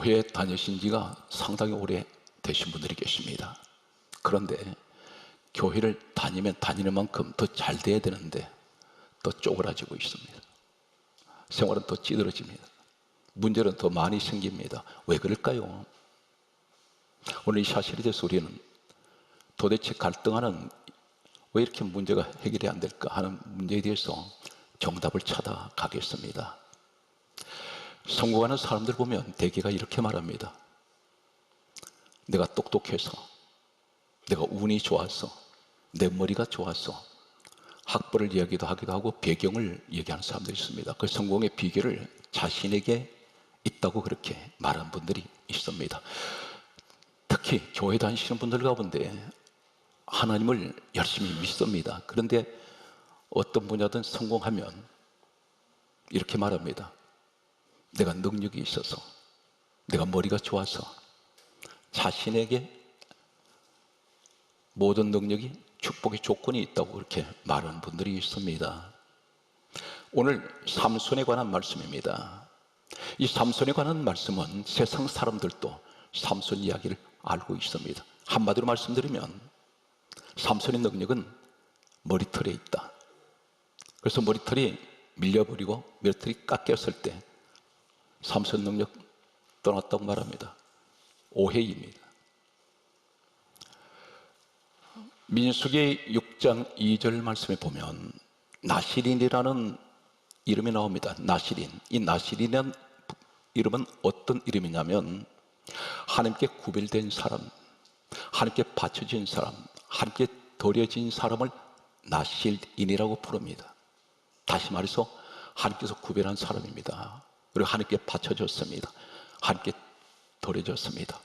교회에 다니신 지가 상당히 오래 되신 분들이 계십니다. 그런데 교회를 다니면 다니는 만큼 더 잘 돼야 되는데 더 쪼그라지고 있습니다. 생활은 더 찌들어집니다. 문제는 더 많이 생깁니다. 왜 그럴까요? 오늘 이 사실에 대해서 우리는 도대체 갈등하는 왜 이렇게 문제가 해결이 안 될까 하는 문제에 대해서 정답을 찾아가겠습니다. 성공하는 사람들 보면 대개가 이렇게 말합니다. 내가 똑똑해서, 내가 운이 좋아서, 내 머리가 좋아서 학벌을 이야기도 하기도 하고 배경을 얘기하는 사람들이 있습니다. 그 성공의 비결을 자신에게 있다고 그렇게 말하는 분들이 있습니다. 특히 교회 다니시는 분들 가운데 하나님을 열심히 믿습니다. 그런데 어떤 분야든 성공하면 이렇게 말합니다. 내가 능력이 있어서, 내가 머리가 좋아서, 자신에게 모든 능력이 축복의 조건이 있다고 그렇게 말하는 분들이 있습니다. 오늘 삼손에 관한 말씀입니다. 이 삼손에 관한 말씀은 세상 사람들도 삼손 이야기를 알고 있습니다. 한마디로 말씀드리면 삼손의 능력은 머리털에 있다. 그래서 머리털이 밀려버리고 머리털이 깎였을 때 삼손 능력 떠났다고 말합니다. 오해입니다. 민수기 6장 2절 말씀에 보면 나시린이라는 이름이 나옵니다. 나시린. 이 나시린이라는 이름은 어떤 이름이냐면 하나님께 구별된 사람, 하나님께 바쳐진 사람, 하나님께 드려진 사람을 나실인이라고 부릅니다. 다시 말해서 하나님께서 구별한 사람입니다. 그리고 하나님께 바쳐졌습니다. 하나님께 드려졌습니다.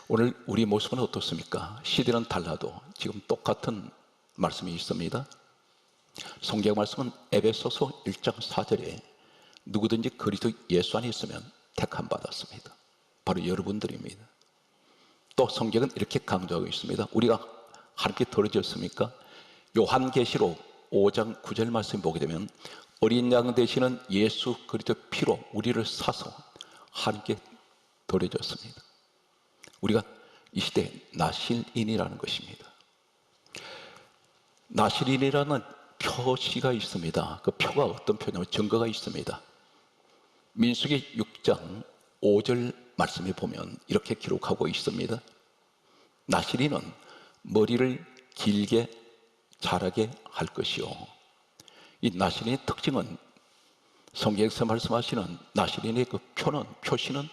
오늘 우리 모습은 어떻습니까? 시대는 달라도 지금 똑같은 말씀이 있습니다. 성경 말씀은 에베소서 1장 4절에 누구든지 그리스도 예수 안에 있으면 택함 받았습니다. 바로 여러분들입니다. 또 성경은 이렇게 강조하고 있습니다. 우리가 하나님께 드려졌습니까? 요한계시록 5장 9절 말씀 보게 되면 어린 양 되시는 예수 그리스도 피로 우리를 사서 하나님께 드려졌습니다. 우리가 이 시대에 나실인이라는 것입니다. 나실인이라는 표시가 있습니다. 그 표가 어떤 표냐면 증거가 있습니다. 민수기 6장 5절 말씀에 보면 이렇게 기록하고 있습니다. 나실인은 머리를 길게 자라게 할 것이요. 이 나실인의 특징은 성경에서 말씀하시는 나실인의 그 표시는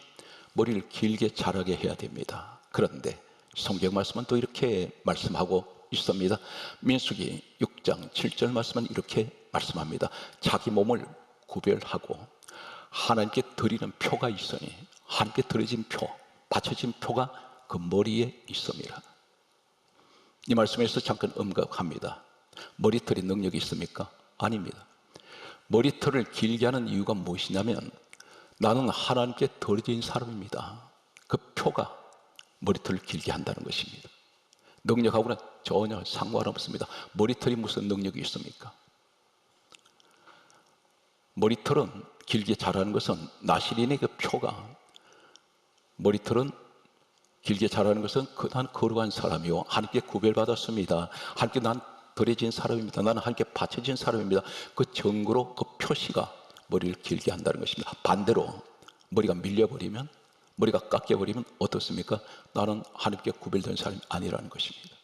머리를 길게 자라게 해야 됩니다. 그런데 성경 말씀은 또 이렇게 말씀하고 있습니다. 민수기 6장 7절 말씀은 이렇게 말씀합니다. 자기 몸을 구별하고 하나님께 드리는 표가 있으니 하나님께 드려진 표, 바쳐진 표가 그 머리에 있습니다. 이 말씀에서 잠깐 엄격합니다. 머리털이 능력이 있습니까? 아닙니다. 머리털을 길게 하는 이유가 무엇이냐면 나는 하나님께 드려진 사람입니다. 그 표가 머리털을 길게 한다는 것입니다. 능력하고는 전혀 상관없습니다. 머리털이 무슨 능력이 있습니까? 머리털은 길게 자라는 것은 나실인의 그 표가 머리털은 길게 자라는 것은 난 거룩한 사람이요 하나님께 구별받았습니다. 하나님께 난 드려진 사람입니다. 나는 하나님께 바쳐진 사람입니다. 그 증거로 그 표시가 머리를 길게 한다는 것입니다. 반대로 머리가 밀려버리면 머리가 깎여버리면 어떻습니까? 나는 하나님께 구별된 사람이 아니라는 것입니다.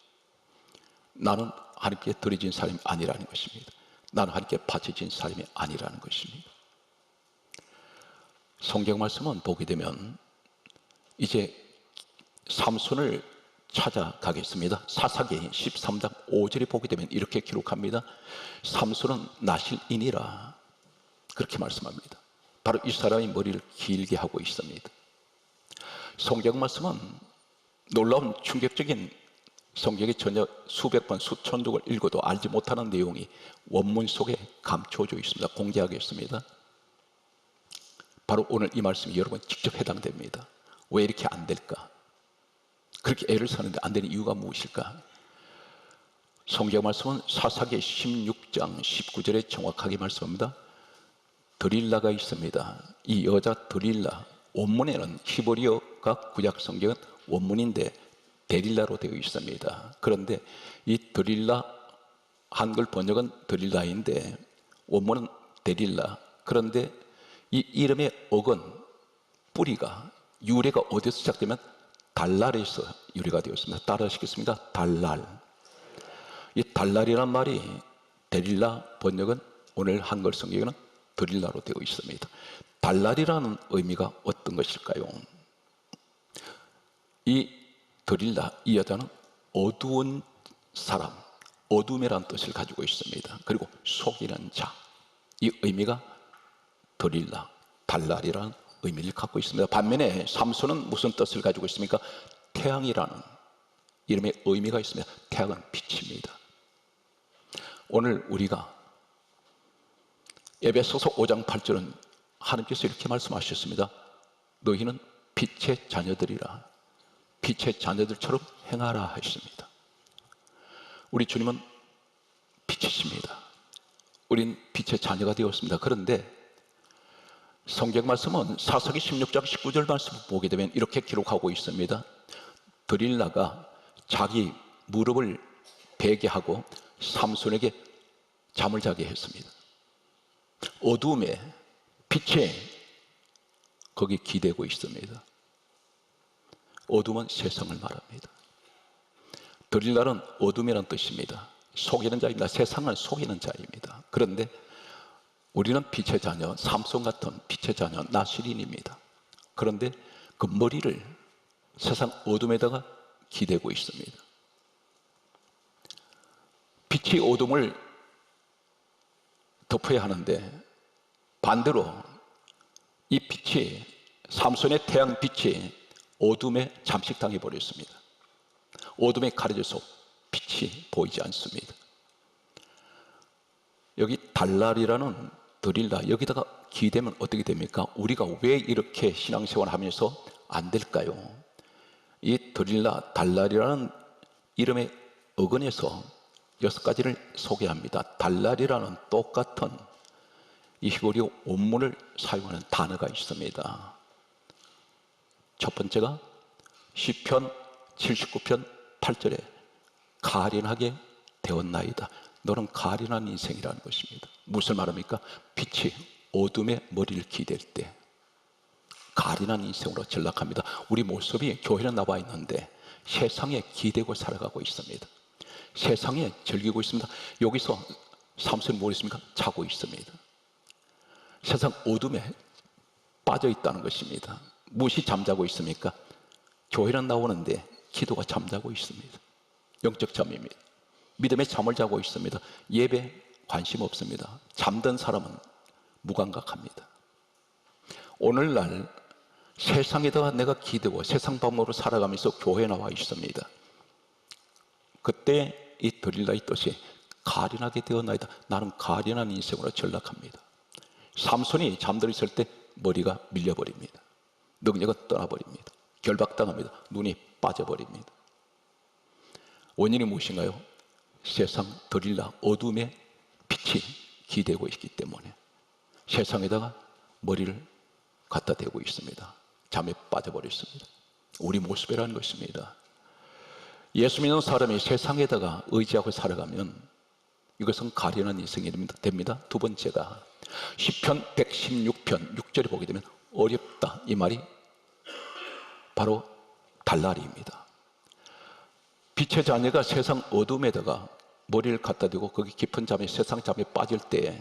나는 하나님께 드려진 사람이 아니라는 것입니다. 나는 하나님께 바쳐진 사람이 아니라는 것입니다. 성경 말씀은 보게 되면 이제 삼손을 찾아가겠습니다. 사사기 13장 5절에 보게 되면 이렇게 기록합니다. 삼손은 나실인이라 그렇게 말씀합니다. 바로 이 사람이 머리를 길게 하고 있습니다. 성경 말씀은 놀라운 충격적인 성경의 전혀 수백 번 수천 쪽을 읽어도 알지 못하는 내용이 원문 속에 감춰져 있습니다. 공개하겠습니다. 바로 오늘 이 말씀이 여러분 직접 해당됩니다. 왜 이렇게 안 될까? 그렇게 애를 쓰는데 안 되는 이유가 무엇일까? 성경 말씀은 사사기 16장 19절에 정확하게 말씀합니다. 드릴라가 있습니다. 이 여자 드릴라 원문에는 히브리어가 구약 성경은 원문인데 데릴라로 되어 있습니다. 그런데 이 드릴라, 한글 번역은 드릴라인데 원문은 데릴라. 그런데 이 이름의 어근, 뿌리가, 유래가 어디서 시작되면 달랄에서 유래가 되었습니다. 따라하시겠습니다. 달랄. 이 달랄이란 말이 데릴라 번역은 오늘 한글 성경에는 드릴라로 되어 있습니다. 달랄이라는 의미가 어떤 것일까요? 이 드릴라, 이 여자는 어두운 사람, 어둠이라는 뜻을 가지고 있습니다. 그리고 속이는 자, 이 의미가 드릴라, 달랄이라는 의미를 갖고 있습니다. 반면에 삼손은 무슨 뜻을 가지고 있습니까? 태양이라는 이름의 의미가 있습니다. 태양은 빛입니다. 오늘 우리가 에베소서 5장 8절은 하나님께서 이렇게 말씀하셨습니다. 너희는 빛의 자녀들이라, 빛의 자녀들처럼 행하라 하셨습니다. 우리 주님은 빛이십니다. 우린 빛의 자녀가 되었습니다. 그런데 성경 말씀은 사사기 16장 19절 말씀을 보게 되면 이렇게 기록하고 있습니다. 드릴라가 자기 무릎을 베게 하고 삼손에게 잠을 자게 했습니다. 어둠에 빛에 거기 기대고 있습니다. 어둠은 세상을 말합니다. 드릴라는 어둠이라는 뜻입니다. 속이는 자입니다. 세상을 속이는 자입니다. 그런데 우리는 빛의 자녀, 삼손 같은 빛의 자녀, 나시린입니다. 그런데 그 머리를 세상 어둠에다가 기대고 있습니다. 빛이 어둠을 덮어야 하는데 반대로 이 빛이, 삼손의 태양 빛이 어둠에 잠식당해 버렸습니다. 어둠에 가려져서 빛이 보이지 않습니다. 여기 달랄이라는 드릴라, 여기다가 기대면 어떻게 됩니까? 우리가 왜 이렇게 신앙생활 하면서 안 될까요? 이 드릴라, 달랄이라는 이름의 어근에서 6가지를 소개합니다. 달랄이라는 똑같은 이 히브리어 원문을 사용하는 단어가 있습니다. 첫 번째가 시편 79편 8절에 가련하게 되었나이다. 너는 가련한 인생이라는 것입니다. 무슨 말입니까? 빛이 어둠에 머리를 기댈 때 가련한 인생으로 전락합니다. 우리 모습이 교회는 나와 있는데 세상에 기대고 살아가고 있습니다. 세상에 즐기고 있습니다. 여기서 삼손이 뭘 했습니까? 자고 있습니다. 세상 어둠에 빠져 있다는 것입니다. 무엇이 잠자고 있습니까? 교회는 나오는데 기도가 잠자고 있습니다. 영적 잠입니다. 믿음의 잠을 자고 있습니다. 예배 관심 없습니다. 잠든 사람은 무감각합니다. 오늘날 세상에다가 내가 기대고 세상 방법으로 살아가면서 교회에 나와 있습니다. 그때 이 드릴라의 뜻이 가련하게 되었나이다. 나는 가련한 인생으로 전락합니다. 삼손이 잠들어 있을 때 머리가 밀려버립니다. 능력은 떠나버립니다. 결박당합니다. 눈이 빠져버립니다. 원인이 무엇인가요? 세상 드릴라, 어둠에 빛이 기대고 있기 때문에 세상에다가 머리를 갖다 대고 있습니다. 잠에 빠져버렸습니다. 우리 모습이라는 것입니다. 예수 믿는 사람이 세상에다가 의지하고 살아가면 이것은 가련한 인생이 됩니다. 두 번째가 시편 116편 6절에 보게 되면 어렵다, 이 말이 바로 달랄이입니다. 빛의 자녀가 세상 어둠에다가 머리를 갖다 대고 거기 깊은 잠에, 세상 잠에 빠질 때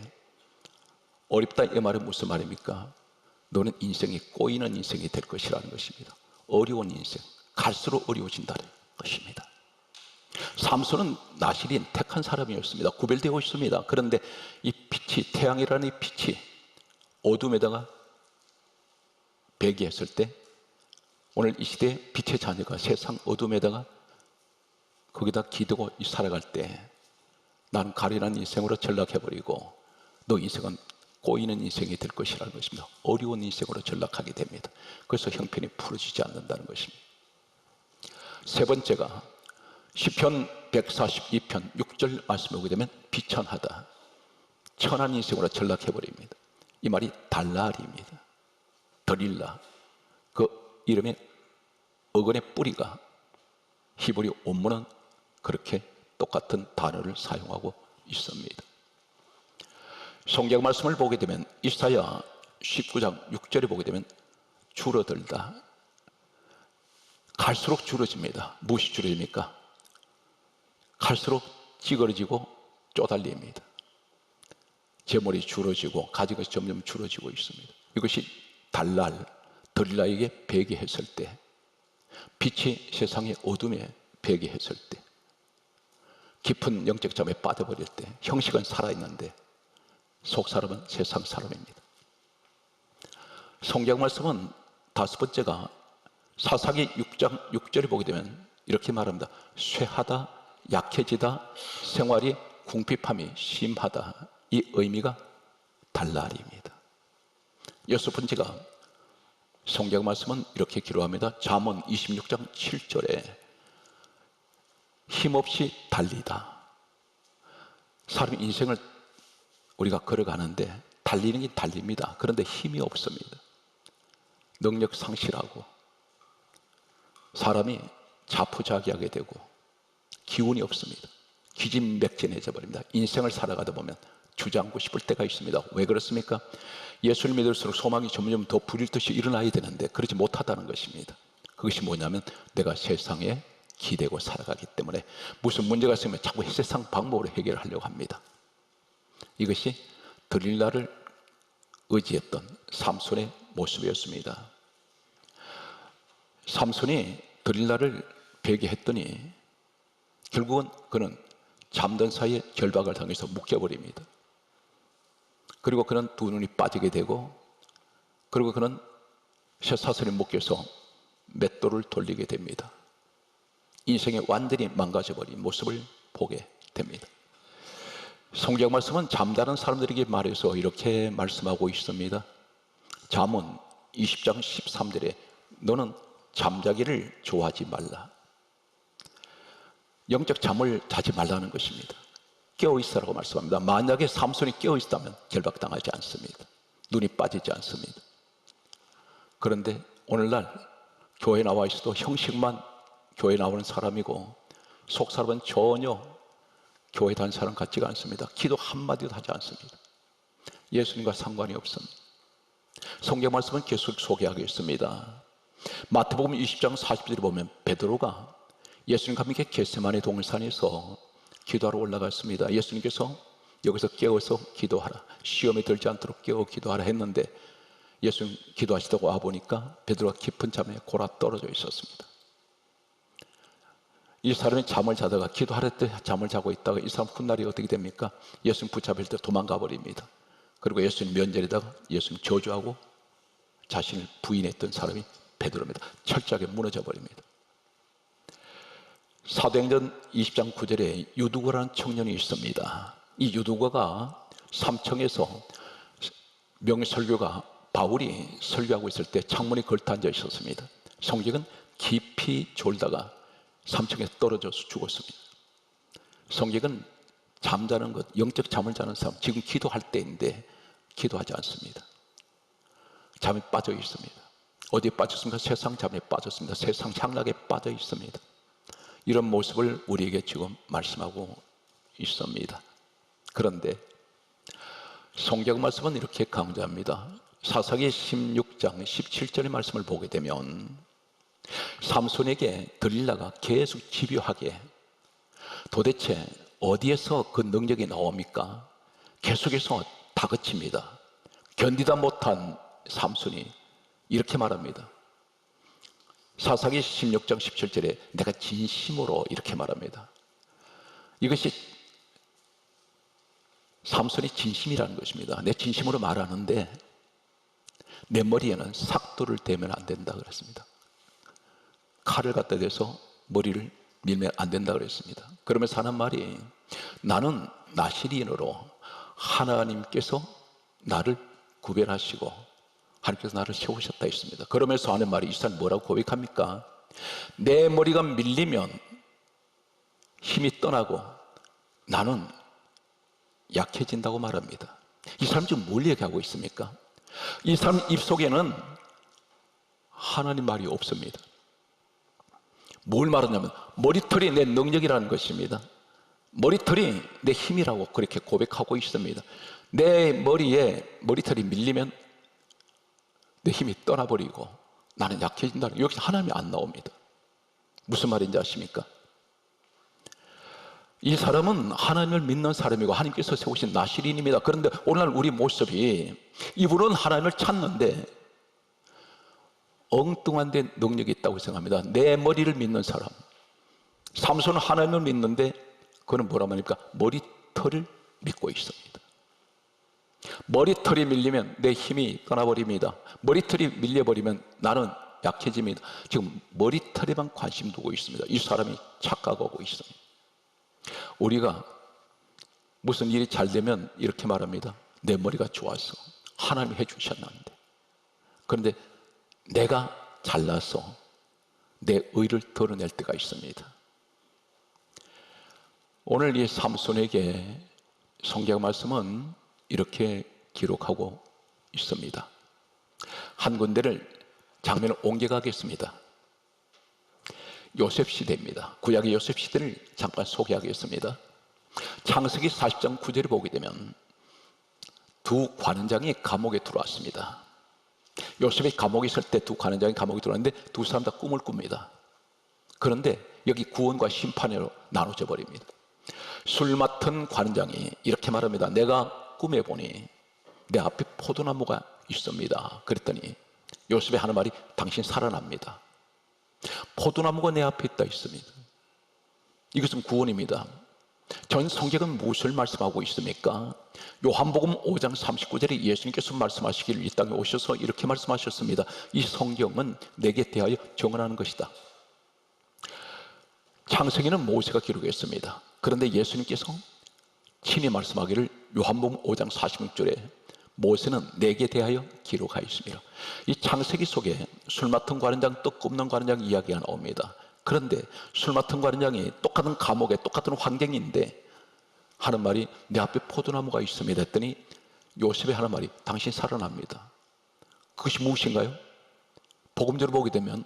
어렵다, 이 말은 무슨 말입니까? 너는 인생이 꼬이는 인생이 될 것이라는 것입니다. 어려운 인생, 갈수록 어려워진다는 것입니다. 삼손은 나시린 택한 사람이었습니다. 구별되고 있습니다. 그런데 이 빛이, 태양이라는 이 빛이 어둠에다가 배기했을 때 오늘 이 시대에 빛의 자녀가 세상 어둠에다가 거기다 기대고 살아갈 때 나는 가련한 인생으로 전락해버리고 너 인생은 꼬이는 인생이 될 것이라는 것입니다. 어려운 인생으로 전락하게 됩니다. 그래서 형편이 풀어지지 않는다는 것입니다. 세 번째가 시편 142편 6절 말씀을 보게 되면 비천하다, 천한 인생으로 전락해버립니다. 이 말이 달랄입니다. 드릴라, 그 이름의 어근의 뿌리가 히브리 원문은 그렇게 똑같은 단어를 사용하고 있습니다. 성경 말씀을 보게 되면 이사야 19장 6절에 보게 되면 줄어들다, 갈수록 줄어집니다. 무엇이 줄어집니까? 갈수록 찌그러지고 쪼달립니다. 제물이 줄어지고 가지가 점점 줄어지고 있습니다. 이것이 달날, 들릴라에게 배기했을 때, 빛이 세상의 어둠에 배기했을 때, 깊은 영적 잠에 빠져버릴 때, 형식은 살아있는데 속 사람은 세상 사람입니다. 성경 말씀은 다섯 번째가 사사기 6장 6절에 보게 되면 이렇게 말합니다. 쇠하다, 약해지다, 생활이 궁핍함이 심하다. 이 의미가 달날입니다. 여섯 번째가 성경 말씀은 이렇게 기록합니다. 잠언 26장 7절에 힘없이 달리다. 사람 인생을 우리가 걸어가는데 달리는 게 달립니다. 그런데 힘이 없습니다. 능력 상실하고 사람이 자포자기하게 되고 기운이 없습니다. 기진맥진해져 버립니다. 인생을 살아가다 보면 주저앉고 싶을 때가 있습니다. 왜 그렇습니까? 예수를 믿을수록 소망이 점점 더 부릴 듯이 일어나야 되는데 그렇지 못하다는 것입니다. 그것이 뭐냐면 내가 세상에 기대고 살아가기 때문에 무슨 문제가 있으면 자꾸 세상 방법으로 해결하려고 합니다. 이것이 들릴라를 의지했던 삼손의 모습이었습니다. 삼손이 들릴라를 배교했더니 결국은 그는 잠든 사이에 결박을 당해서 묶여버립니다. 그리고 그는 두 눈이 빠지게 되고, 그리고 그는 쇠사슬에 묶여서 맷돌을 돌리게 됩니다. 인생이 완전히 망가져버린 모습을 보게 됩니다. 성경 말씀은 잠자는 사람들에게 말해서 이렇게 말씀하고 있습니다. 잠언 20장 13절에 너는 잠자기를 좋아하지 말라. 영적 잠을 자지 말라는 것입니다. 깨어있으라고 말씀합니다. 만약에 삼손이 깨어있다면 결박당하지 않습니다. 눈이 빠지지 않습니다. 그런데 오늘날 교회에 나와 있어도 형식만 교회에 나오는 사람이고 속 사람은 전혀 교회 다니는 사람 같지가 않습니다. 기도 한마디도 하지 않습니다. 예수님과 상관이 없습니다. 성경 말씀은 계속 소개하겠습니다. 마태복음 20장 40절에 보면 베드로가 예수님과 함께 겟세마네 동산에서 기도하러 올라갔습니다. 예수님께서 여기서 깨어서 기도하라, 시험에 들지 않도록 깨어 기도하라 했는데 예수님 기도하시다가 와보니까 베드로가 깊은 잠에 골아 떨어져 있었습니다. 이 사람이 잠을 자다가 기도하라 때 잠을 자고 있다가 이 사람 훗날이 어떻게 됩니까? 예수님 붙잡을 때 도망가 버립니다. 그리고 예수님 면전에다가 예수님 저주하고 자신을 부인했던 사람이 베드로입니다. 철저하게 무너져 버립니다. 사도행전 20장 9절에 유두거라는 청년이 있습니다. 이 유두거가 삼청에서 명설교가 바울이 설교하고 있을 때 창문에 걸터앉아 있었습니다. 성경은 깊이 졸다가 삼청에서 떨어져서 죽었습니다. 성경은 잠자는 것, 영적 잠을 자는 사람, 지금 기도할 때인데 기도하지 않습니다. 잠에 빠져 있습니다. 어디에 빠졌습니까? 세상 잠에 빠졌습니다. 세상 향락에 빠져 있습니다. 이런 모습을 우리에게 지금 말씀하고 있습니다. 그런데 성경 말씀은 이렇게 강조합니다. 사사기 16장 17절의 말씀을 보게 되면 삼손에게 들릴라가 계속 집요하게 도대체 어디에서 그 능력이 나옵니까? 계속해서 다그칩니다. 견디다 못한 삼손이 이렇게 말합니다. 사사기 16장 17절에 내가 진심으로 이렇게 말합니다. 이것이 삼손이 진심이라는 것입니다. 내 진심으로 말하는데 내 머리에는 삭도를 대면 안 된다 그랬습니다. 칼을 갖다 대서 머리를 밀면 안 된다 그랬습니다. 그러면서 하는 말이 나는 나시린으로 하나님께서 나를 구별하시고 하나님께서 나를 세우셨다 했습니다. 그러면서 하는 말이 이 사람 뭐라고 고백합니까? 내 머리가 밀리면 힘이 떠나고 나는 약해진다고 말합니다. 이 사람 지금 뭘 얘기하고 있습니까? 이 사람 입속에는 하나님 말이 없습니다. 뭘 말하냐면 머리털이 내 능력이라는 것입니다. 머리털이 내 힘이라고 그렇게 고백하고 있습니다. 내 머리에 머리털이 밀리면 내 힘이 떠나버리고 나는 약해진다는, 여기서 하나님이 안 나옵니다. 무슨 말인지 아십니까? 이 사람은 하나님을 믿는 사람이고 하나님께서 세우신 나시린입니다. 그런데 오늘날 우리 모습이, 이분은 하나님을 찾는데 엉뚱한 데 능력이 있다고 생각합니다. 내 머리를 믿는 사람, 삼손은 하나님을 믿는데 그는 뭐라 말입니까? 머리털을 믿고 있습니다. 머리털이 밀리면 내 힘이 떠나버립니다. 머리털이 밀려버리면 나는 약해집니다. 지금 머리털에만 관심 두고 있습니다. 이 사람이 착각하고 있습니다. 우리가 무슨 일이 잘 되면 이렇게 말합니다. 내 머리가 좋아서 하나님이 해주셨는데, 그런데 내가 잘나서 내 의를 드러낼 때가 있습니다. 오늘 이 삼손에게 성경 말씀은 이렇게 기록하고 있습니다. 한 군데를 장면을 옮겨가겠습니다. 요셉 시대입니다. 구약의 요셉 시대를 잠깐 소개하겠습니다. 창세기 40장 9절을 보게 되면 두 관원장이 감옥에 들어왔습니다. 요셉이 감옥에 있을 때 두 관원장이 감옥에 들어왔는데 두 사람 다 꿈을 꿉니다. 그런데 여기 구원과 심판으로 나눠져 버립니다. 술 맡은 관원장이 이렇게 말합니다. 내가 꿈에 보니 내 앞에 포도나무가 있습니다. 그랬더니 요셉이 하는 말이, 당신 살아납니다. 포도나무가 내 앞에 있다 있습니다. 이것은 구원입니다. 전 성경은 무엇을 말씀하고 있습니까? 요한복음 5장 39절에 예수님께서 말씀하시기를 이 땅에 오셔서 이렇게 말씀하셨습니다. 이 성경은 내게 대하여 증언하는 것이다. 창세기는 모세가 기록했습니다. 그런데 예수님께서 친히 말씀하기를 요한복음 5장 46절에 모세는 내게 대하여 기록하였습니다. 이 창세기 속에 술 맡은 관원장, 떡 굽는 관원장 이야기가 나옵니다. 그런데 술 맡은 관원장이 똑같은 감옥에 똑같은 환경인데 하는 말이, 내 앞에 포도나무가 있습니다 했더니 요셉이 하는 말이, 당신 살아납니다. 그것이 무엇인가요? 복음적으로 보게 되면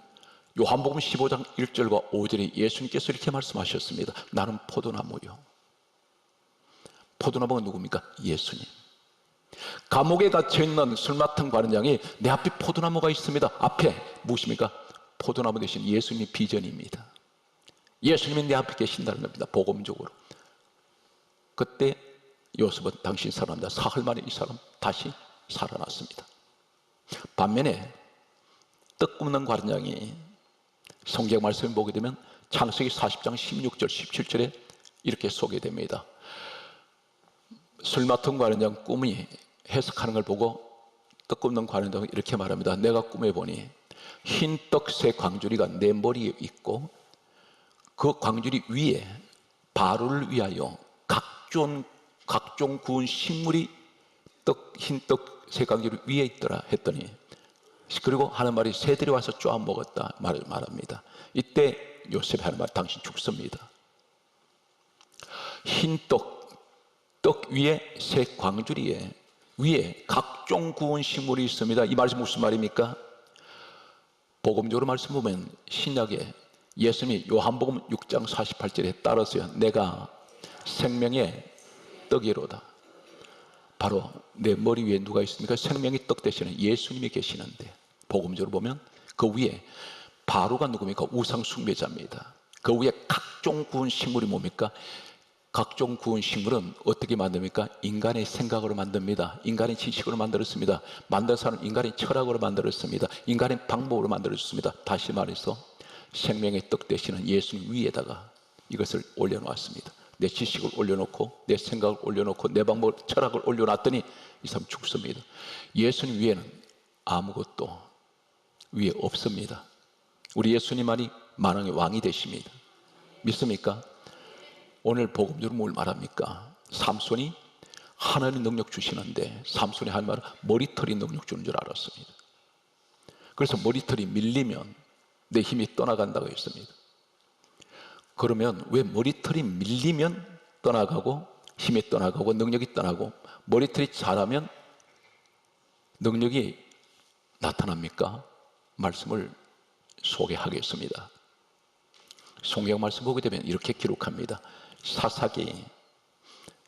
요한복음 15장 1절과 5절에 예수님께서 이렇게 말씀하셨습니다. 나는 포도나무요. 포도나무가 누굽니까? 예수님. 감옥에 갇혀있는 술 맡은 관원장이 내 앞에 포도나무가 있습니다. 앞에 무엇입니까? 포도나무 대신 예수님이 비전입니다. 예수님이 내 앞에 계신다는 겁니다. 복음적으로. 그때 요셉은 당신 살아난다. 사흘 만에 이 사람 다시 살아났습니다. 반면에 떡 굽는 관원장이 성경 말씀을 보게 되면 창세기 40장 16절 17절에 이렇게 소개됩니다. 술 맡은 관원장 꿈이 해석하는 걸 보고 떡 굽는 관원장은 이렇게 말합니다. 내가 꿈에 보니 흰 떡 세 광주리가 내 머리에 있고 그 광주리 위에 바로를 위하여 각종 구운 식물이 흰 떡 세 광주리 위에 있더라 했더니, 그리고 하는 말이 새들이 와서 쪼아 먹었다 말합니다. 이때 요셉이 하는 말, 당신 죽습니다. 흰 떡 위에 새 광주리에 위에 각종 구운 식물이 있습니다. 이 말씀 무슨 말입니까? 복음적으로 말씀 보면 신약에 예수님이 요한복음 6장 48절에 따라서요, 내가 생명의 떡이로다. 바로 내 머리 위에 누가 있습니까? 생명의 떡 대신에 예수님이 계시는데, 복음적으로 보면 그 위에 바로가 누굽니까? 우상 숭배자입니다. 그 위에 각종 구운 식물이 뭡니까? 각종 구운 식물은 어떻게 만듭니까? 인간의 생각으로 만듭니다. 인간의 지식으로 만들었습니다. 만든 사람은 인간의 철학으로 만들었습니다. 인간의 방법으로 만들었습니다. 다시 말해서 생명의 떡 대신은 예수님 위에다가 이것을 올려놓았습니다. 내 지식을 올려놓고 내 생각을 올려놓고 내 방법을, 철학을 올려놨더니 이 사람 죽습니다. 예수님 위에는 아무것도 위에 없습니다. 우리 예수님만이 만왕의 왕이 되십니다. 믿습니까? 오늘 복음적으로 뭘 말합니까? 삼손이 하나님 능력 주시는데 삼손이 한 말은 머리털이 능력 주는 줄 알았습니다. 그래서 머리털이 밀리면 내 힘이 떠나간다고 했습니다. 그러면 왜 머리털이 밀리면 떠나가고 힘이 떠나가고 능력이 떠나고 머리털이 자라면 능력이 나타납니까? 말씀을 소개하겠습니다. 성경 말씀 보게 되면 이렇게 기록합니다. 사사기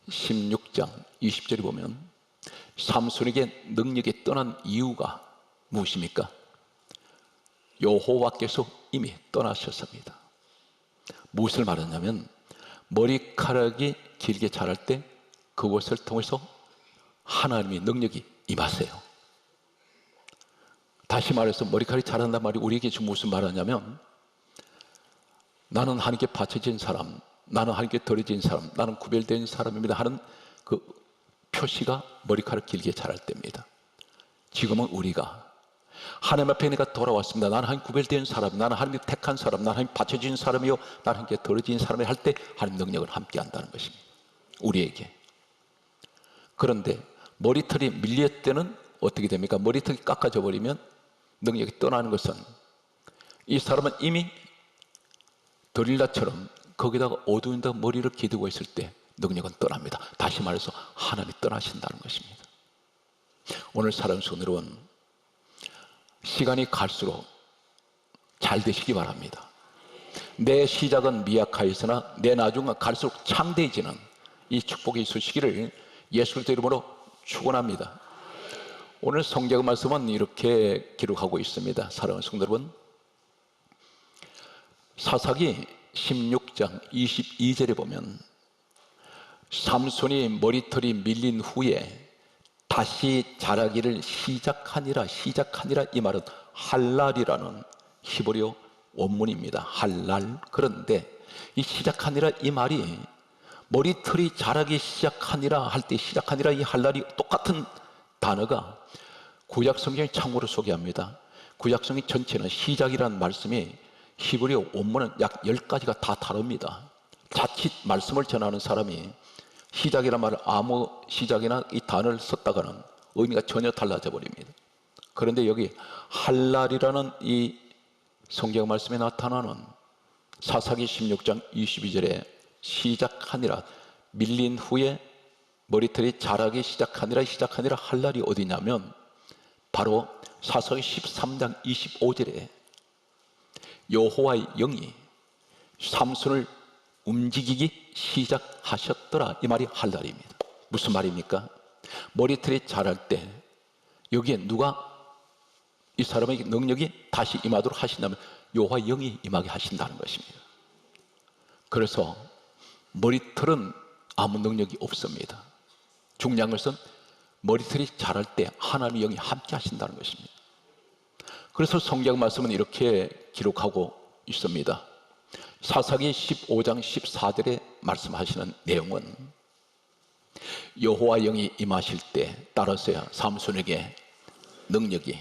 16장 20절에 보면 삼손에게 능력이 떠난 이유가 무엇입니까? 여호와께서 이미 떠나셨습니다. 무엇을 말하냐면 머리카락이 길게 자랄 때 그것을 통해서 하나님의 능력이 임하세요. 다시 말해서 머리카락이 자란단 말이 우리에게 지금 무슨 말하냐면 나는 하나님께 바쳐진 사람, 나는 하나님께 드려진 사람, 나는 구별된 사람입니다 하는 그 표시가 머리카락 길게 자랄 때입니다. 지금은 우리가 하나님 앞에 내가 돌아왔습니다. 나는 하나님 구별된 사람, 나는 하나님 택한 사람, 나는 하나님 바쳐진 사람이요, 나는 하나님께 드려진 사람이 할 때 하나님 능력을 함께 한다는 것입니다. 우리에게. 그런데 머리털이 밀릴 때는 어떻게 됩니까? 머리털이 깎아져 버리면 능력이 떠나는 것은 이 사람은 이미 드릴라처럼 거기다가 어두운 데 머리를 기대고 있을 때 능력은 떠납니다. 다시 말해서 하나님이 떠나신다는 것입니다. 오늘 사랑 속에 여러분, 시간이 갈수록 잘 되시기 바랍니다. 내 시작은 미약하였으나 내 나중은 갈수록 창대해지는 이 축복이 있으시기를 예수 그리스도 이름으로 축원합니다. 오늘 성경 말씀은 이렇게 기록하고 있습니다. 사랑하는 성도 여러분, 사사기 16장 22절에 보면 삼손이 머리털이 밀린 후에 다시 자라기를 시작하니라 이 말은 할랄이라는 히브리어 원문입니다. 할랄. 그런데 이 시작하니라 이 말이 머리털이 자라기 시작하니라 할 때 시작하니라 이 할랄이 똑같은 단어가 구약성경이 참고로 소개합니다. 구약성경 전체는 시작이라는 말씀이 히브리어 원문은 약 10가지가 다 다릅니다. 자칫 말씀을 전하는 사람이 시작이라는 말을 아무 시작이나 이 단어를 썼다가는 의미가 전혀 달라져 버립니다. 그런데 여기 할랄이라는 이 성경 말씀에 나타나는 사사기 16장 22절에 시작하니라 밀린 후에 머리털이 자라기 시작하니라 할랄이 어디냐면 바로 사사기 13장 25절에 여호와의 영이 삼손을 움직이기 시작하셨더라 이 말이 할랄입니다. 무슨 말입니까? 머리털이 자랄 때 여기에 누가 이 사람에게 능력이 다시 임하도록 하신다면 여호와의 영이 임하게 하신다는 것입니다. 그래서 머리털은 아무 능력이 없습니다. 중요한 것은 머리털이 자랄 때 하나님의 영이 함께 하신다는 것입니다. 그래서 성경 말씀은 이렇게 기록하고 있습니다. 사사기 15장 14절에 말씀하시는 내용은 여호와 영이 임하실 때 따라서야 삼손에게 능력이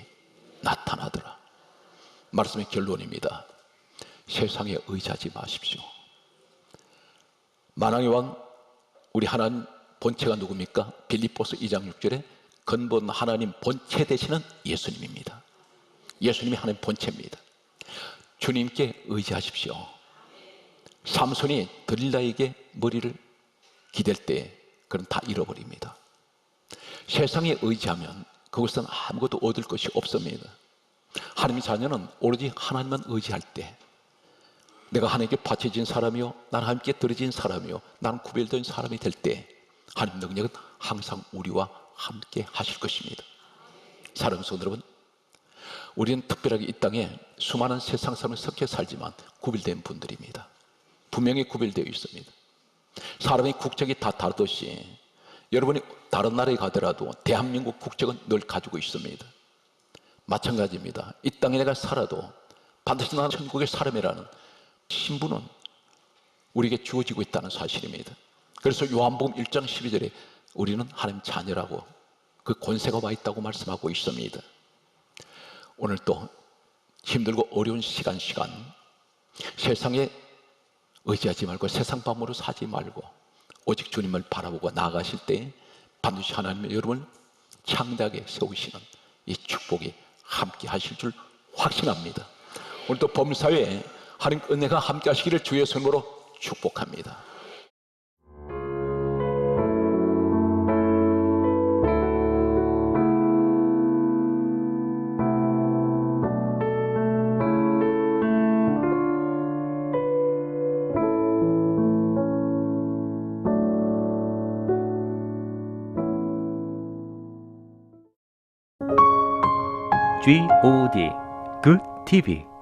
나타나더라. 말씀의 결론입니다. 세상에 의지하지 마십시오. 만왕의 왕 우리 하나님 본체가 누굽니까? 빌립보서 2장 6절에 근본 하나님 본체 되시는 예수님입니다. 예수님이 하나님 본체입니다. 주님께 의지하십시오. 삼손이 들릴라에게 머리를 기댈 때 그건 다 잃어버립니다. 세상에 의지하면 그것은 아무것도 얻을 것이 없습니다. 하나님의 자녀는 오로지 하나님만 의지할 때 내가 하나님께 바쳐진 사람이요 나는 하나님께 드려진 사람이요 나는 구별된 사람이 될 때 하나님 능력은 항상 우리와 함께 하실 것입니다. 사랑하는 성도 여러분, 우리는 특별하게 이 땅에 수많은 세상 사람을 섞여 살지만 구별된 분들입니다. 분명히 구별되어 있습니다. 사람의 국적이 다 다르듯이 여러분이 다른 나라에 가더라도 대한민국 국적은 늘 가지고 있습니다. 마찬가지입니다. 이 땅에 내가 살아도 반드시 나는 천국의 사람이라는 신분은 우리에게 주어지고 있다는 사실입니다. 그래서 요한복음 1장 12절에 우리는 하나님 자녀라고 그 권세가 와 있다고 말씀하고 있습니다. 오늘 또 힘들고 어려운 시간 세상에 의지하지 말고 세상 밤으로 사지 말고 오직 주님을 바라보고 나아가실 때 반드시 하나님의 여러분을 창대하게 세우시는 이 축복이 함께 하실 줄 확신합니다. 오늘 또 범사에 하나님 은혜가 함께 하시기를 주의 손으로 축복합니다. Good TV